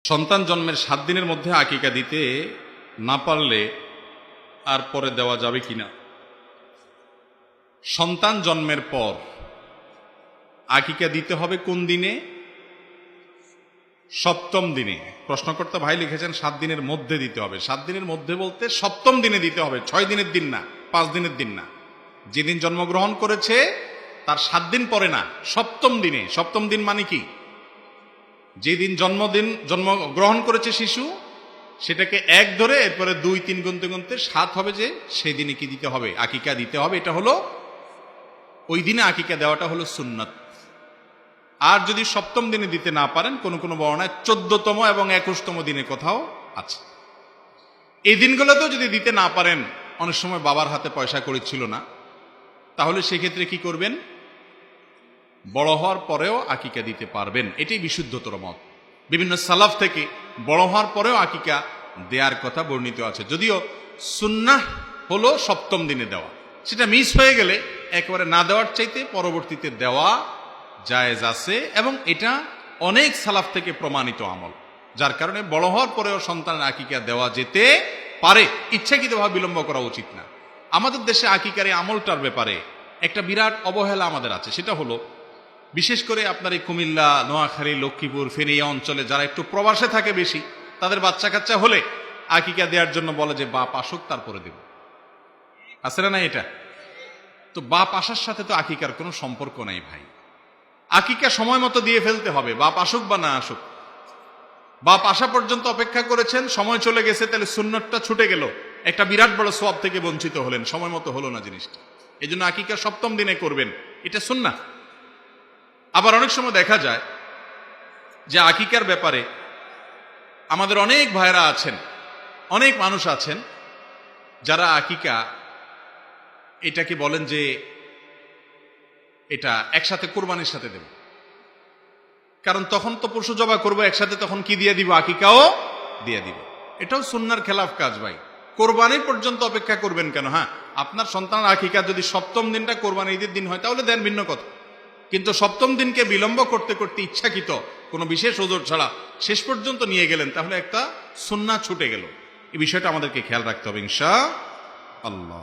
সন্তান জন্মের 7 দিনের মধ্যে আকিকা দিতে না পারলে আর পরে দেওয়া যাবে কিনা? সন্তান জন্মের পর আকিকা দিতে হবে কোন দিনে? 7ম দিনে। প্রশ্নকর্তা ভাই লিখেছেন 7 দিনের মধ্যে দিতে হবে। 7 দিনের মধ্যে বলতে 7ম দিনে দিতে হবে, 6 দিনের দিন না, 5 দিনের দিন না। যেদিন জন্মগ্রহণ করেছে তার 7 দিন পরে না, 7ম দিনে। 7ম দিন মানে কি? যেদিন জন্মগ্রহণ করেছে শিশু সেটাকে 1 ধরে এরপরে 2, 3 গুনতে গুনতে 7 হবে, যে সেই দিনে কি দিতে হবে? আকিকা দিতে হবে। এটা হলো ওই দিনে আকিকা দেওয়াটা হলো সুন্নাত। আর যদি 7ম দিনে দিতে না পারেন, কোন কোন বর্ণনায় 14তম এবং 21তম দিনে কোথাও আছে। এই দিনগুলোতেও যদি দিতে না পারেন, অনেক সময় বাবার হাতে পয়সা কড়ি ছিল না, তাহলে সেক্ষেত্রে কি করবেন? বড় হওয়ার পরেও আকিকা দিতে পারবেন। এটাই বিশুদ্ধতর মত। বিভিন্ন সালাফ থেকে বড় হওয়ার পরেও আকিকা দেওয়ার কথা বর্ণিত আছে। যদিও সুন্নাহ হলো 7ম দিনে দেওয়া, সেটা মিস হয়ে গেলে একেবারে না দেওয়ার চাইতে পরবর্তীতে দেওয়া জায়েজ আছে, এবং এটা অনেক সালাফ থেকে প্রমাণিত আমল, যার কারণে বড় হওয়ার পরেও সন্তানের আকিকা দেওয়া যেতে পারে। ইচ্ছাকৃতভাবে বিলম্ব করা উচিত না। আমাদের দেশে আকিকার এই আমলটার ব্যাপারে একটা বিরাট অবহেলা আমাদের আছে। সেটা হলো, বিশেষ করে আপনার এই কুমিল্লা, নোয়াখালী, লক্ষ্মীপুর, ফেনী অঞ্চলে যারা একটু প্রবাসে থাকে বেশি, তাদের বাচ্চা কাচ্চা হলে আকিকা দেওয়ার জন্য বলে যে বাপ আসুক তারপরে দেব। আছে না এটা? তো বাপ আসার সাথে তো আকিকার কোনো সম্পর্ক নাই ভাই। আকিকা সময় মতো দিয়ে ফেলতে হবে, বাপ আসুক বা না আসুক। বাপ আসা পর্যন্ত অপেক্ষা করেছেন, সময় চলে গেছে, তাহলে সুন্নতটা ছুটে গেল, একটা বিরাট বড় সওয়াব থেকে বঞ্চিত হলেন, সময় মতো হলো না জিনিসটা। এই জন্য আকিকা 7ম দিনে করবেন, এটা সুন্নাহ। আবার অনেক সময় দেখা যায় যে আকিকার ব্যাপারে আমাদের অনেক ভাইরা আছেন, অনেক মানুষ আছেন যারা আকিকা এটাকে বলেন যে এটা একসাথে কোরবানির সাথে দেব, কারণ তখন তো পশু জবাই করবো একসাথে, তখন কি দিয়ে দিব? আকিকাও দিয়ে দিব। এটাও সুন্নাহর খেলাফ কাজ ভাই। কোরবানি পর্যন্ত অপেক্ষা করবেন কেন? হ্যাঁ, আপনার সন্তানের আকিকা যদি 7ম দিনটা কোরবানি ঈদের দিন হয় তাহলে দেন, ভিন্ন কথা। কিন্তু 7ম দিনকে বিলম্ব করতে করতে ইচ্ছাকৃত কোনো বিশেষ ওজোর ছাড়া শেষ পর্যন্ত নিয়ে গেলেন, তাহলে একটা সুন্নাহ ছুটে গেল। এই বিষয়টা আমাদেরকে খেয়াল রাখতে হবে ইনশাআল্লাহ।